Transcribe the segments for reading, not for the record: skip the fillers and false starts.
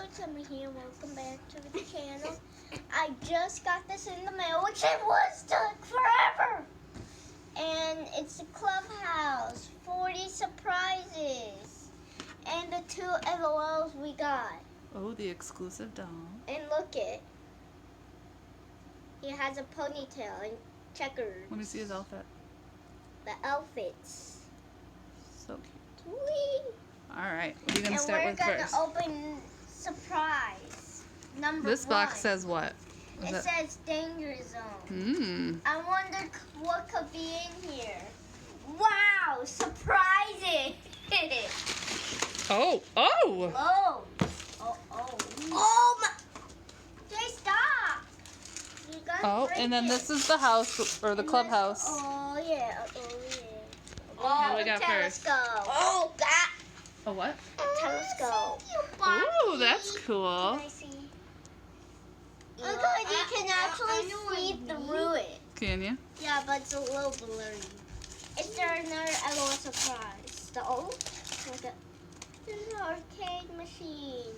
it's Emma here. Welcome back to the channel. I just got this in the mail, which it was took forever. And it's the Clubhouse, 40 surprises. And the 2 L.O.Ls we got. Oh, the exclusive doll. And look it. He has a ponytail and checkers. Let me see his outfit. The outfits. So cute. Whee! Alright, what are you going to start with first? And we're going to open surprise number 1. This box says what? It says danger zone. I wonder what could be in here. Wow, surprises! Oh, oh! Oh, oh, oh. Oh my! Jay, stop! You gotta Oh, break and then it. this is the house, or the And clubhouse. Oh yeah, oh yeah. What do we the got first? telescope. Oh, that A what? telescope. Ooh, that's cool. Can I see? Look, you can actually see through it. Can you? Yeah, but it's a little blurry. Is there another L.O.L surprise? This is an arcade machine.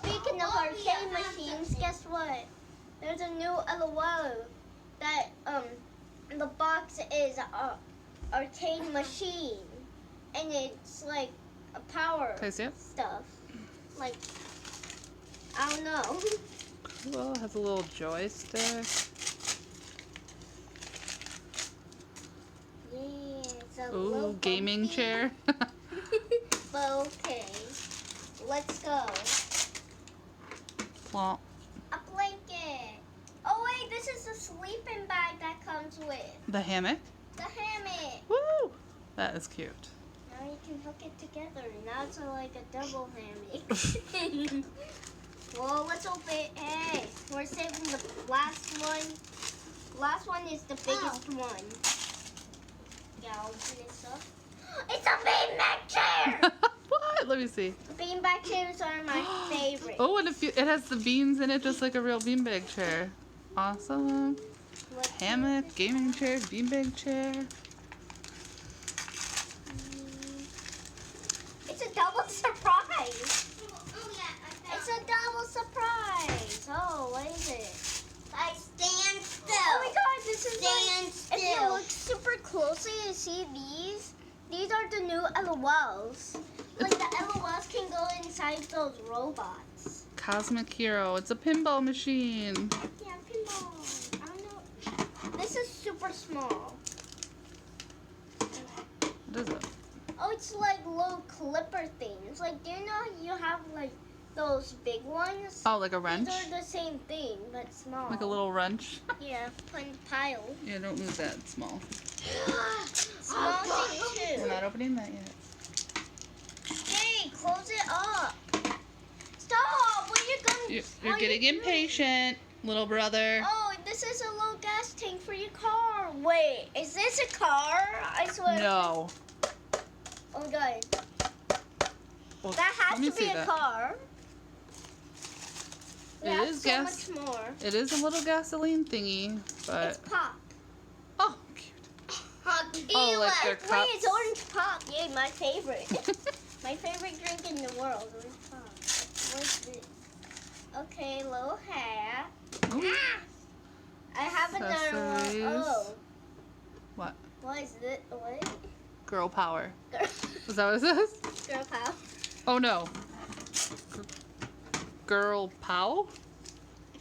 Speaking of arcade machines, guess what? There's a new L.O.L that the box is a arcade machine, and it's like a power Can I see it? stuff. Like I don't know. Cool, has a little joystick. Yeah, it's a Ooh, little gaming bumpy. chair. But okay, let's go. Well, A blanket. Oh wait, this is the sleeping bag that comes with the hammock. the hammock. Woo! That is cute. Now you can hook it together. Now it's like a double hammock. Well, let's open it. Hey, we're saving the last one. Last one is the biggest one. Yeah, I'll open this up. It's a beanbag chair! What? Let me see. Beanbag chairs are my favorite. Oh, and it has the beans in it just like a real beanbag chair. Awesome. Hammock, gaming chair, beanbag chair. It's a double surprise. It's a double surprise. Oh, what is it? I stand still. Oh my god, this is Stand like, still. if you look super closely, you see these are the new L.O.Ls. Like the L.O.Ls can go inside those robots. Cosmic Hero. It's a pinball machine. Yeah, pinball. I don't know. This is super small. What is it? Oh, it's like little clipper things. Like, do you know you have like those big ones? Oh, like a wrench? These are the same thing, but small. Like a little wrench? Yeah, put in the pile. Yeah, don't lose that. It's small. Small thing We're too. not opening that yet. Hey, close it up. Stop! What are you gonna? You're getting impatient, little brother. Oh, this is a little gas tank for your car. Wait, is this a car? I swear. No. Oh my god. Well, That has let me to be see a that. car. We It have is so gas. much more. It is a little gasoline thingy, but It's pop. oh, cute. Oh, like their Wait, cups. it's orange pop. Yay, my favorite. My favorite drink in the world, orange pop. What's this? Okay, little hat. Ooh. Ah! I have another one. Accessories. Oh. What? What is it? What? Girl power. Girl, Is that what it says? girl power. Oh no. Girl Pow?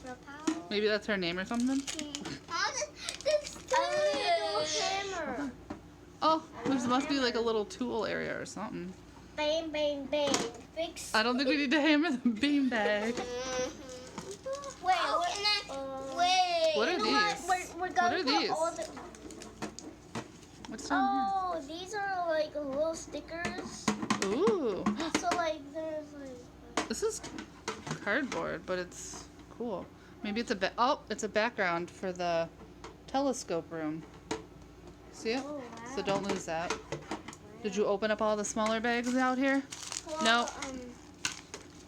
Girl power. Maybe that's her name or something? This A little hammer. Oh, there must be like a little tool area or something. Bang, bang, bang. Fix. I don't think we need to hammer the beanbag. Wait, Oh, wait. What are You know these? We're gonna What are put these? all the. What's down Oh, these are like little stickers. here? Ooh. So like there's like. This is cardboard, but it's cool. Maybe it's it's a background for the telescope room. See it? Oh, wow. So don't lose that. Did you open up all the smaller bags out here? Well, No.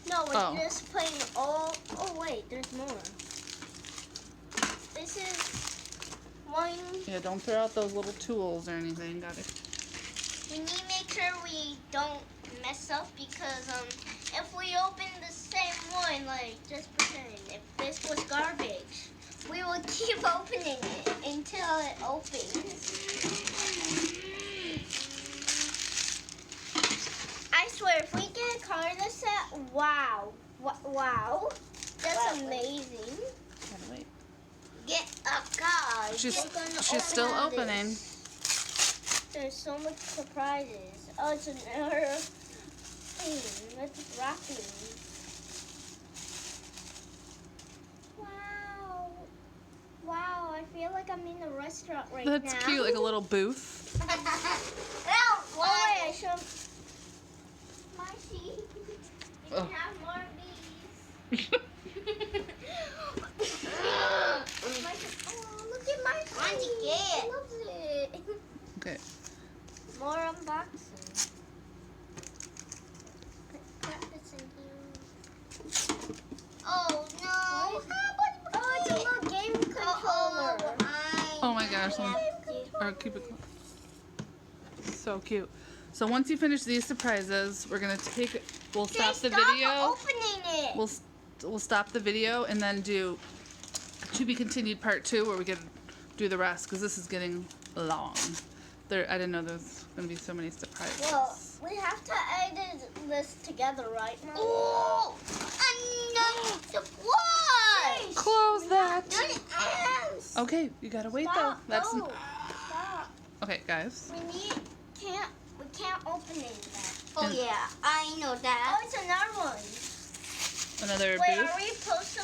No, we're Oh. just putting all. Oh wait, there's more. This is one. Yeah, don't throw out those little tools or anything. Got it. We need to make sure we don't mess up because if we open the same one, pretend, just pretend. If this was garbage, we will keep opening it until it opens. I swear, if we get a car this set, wow. Wow. That's amazing. Gotta wait. Get a car. She's still opening. There's so much surprises. Oh, it's another thing. It's wrapping. Wow. Wow, I feel like I'm in a restaurant right now. That's cute, like a little booth. Oh, wait, I should. My sheet. We can have more of these. Oh, look at my sheet. What'd you get? He loves it. Okay. More unboxing. Put this in here. Oh no. Oh, it's a little game controller. Oh my gosh. Or keep it close. So cute. So once you finish these surprises, we're gonna we'll stop the video. Opening it. We'll stop the video and then do to be continued part 2 where we can do the rest because this is getting long. I didn't know there's gonna be so many surprises. Well, we have to edit this together, right, Mom? Oh, another surprise. Close that. Not else. Okay, you gotta wait Stop. though. That's Stop. okay, guys. We can't open it. Oh And- yeah, I know Oh, that. it's another one. Another Wait, booth. are we supposed to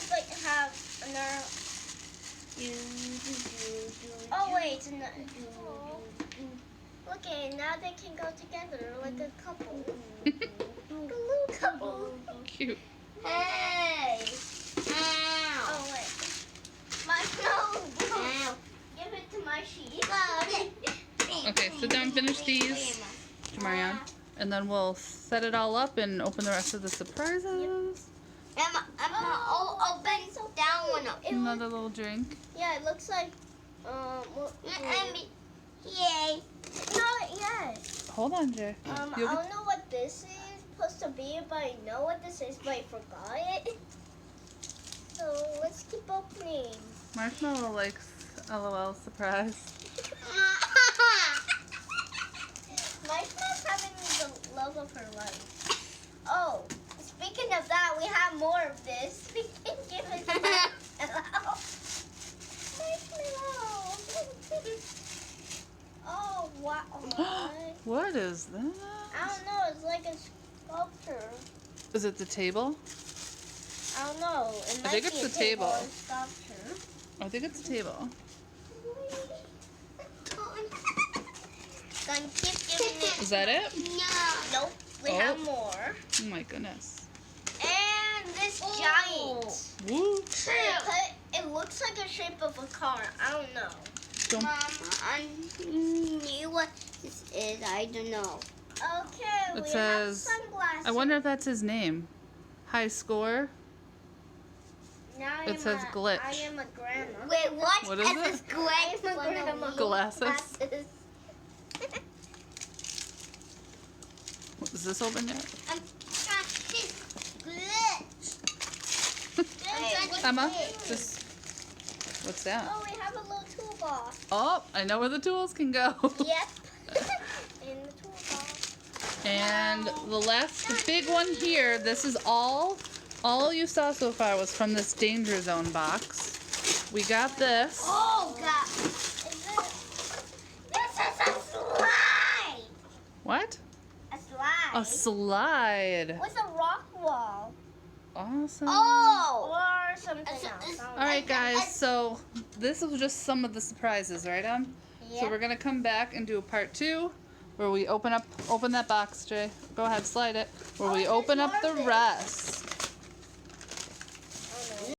have another? Oh wait, it's another. Oh. Okay, now they can go together like a couple. Like a little couple. Cute. Hey. Ow. Oh wait. My nose. Ow. Give it to my sheet. Okay, sit down, finish these, Marianne, and then we'll set it all up and open the rest of the surprises. I'm gonna open that one up. Another little drink. Yeah, it looks like. Yay. Not yet. Hold on, Jay. I don't know what this is supposed to be, but I know what this is, but I forgot it. So let's keep opening. Marshmallow likes L.O.L surprise. Marshmallow's having the love of her life. Oh, speaking of that, we have more of this. We can give it to Marshmallow. Oh, wow. What is that? I don't know. It's like a sculpture. Is it the table? I don't know. It might think be it's a the table. or a sculpture. I think it's a table. Gonna keep giving it. Is that it? No. Nope. We Oh. have more. Oh my goodness. And this giant. Woo. It looks like a shape of a car. I don't know. Don't- Mama, I knew what this is. I don't know. Okay, It we says- have sunglasses. I wonder if that's his name. High score. Now it says glitch. I am a grandma. Wait, what? What is it? I am a grandma. Glasses. Is this open yet? I'm trying to glitch. Emma, just what's that? Oh, we have a little toolbox. Oh, I know where the tools can go. Yep. In the toolbox. And the last, the big one here. This is all you saw so far was from this Danger Zone box. We got this. Oh, God. Is it This is a slide. What? a slide? A slide. With a rock wall. Awesome. Oh. Or something It's- else. I don't know. All right, guys. So this was just some of the surprises, right, Em? So Yep. we're gonna come back and do a part 2, where we open that box, Jay. Go ahead, slide it. Where we there's open up more the of it. rest.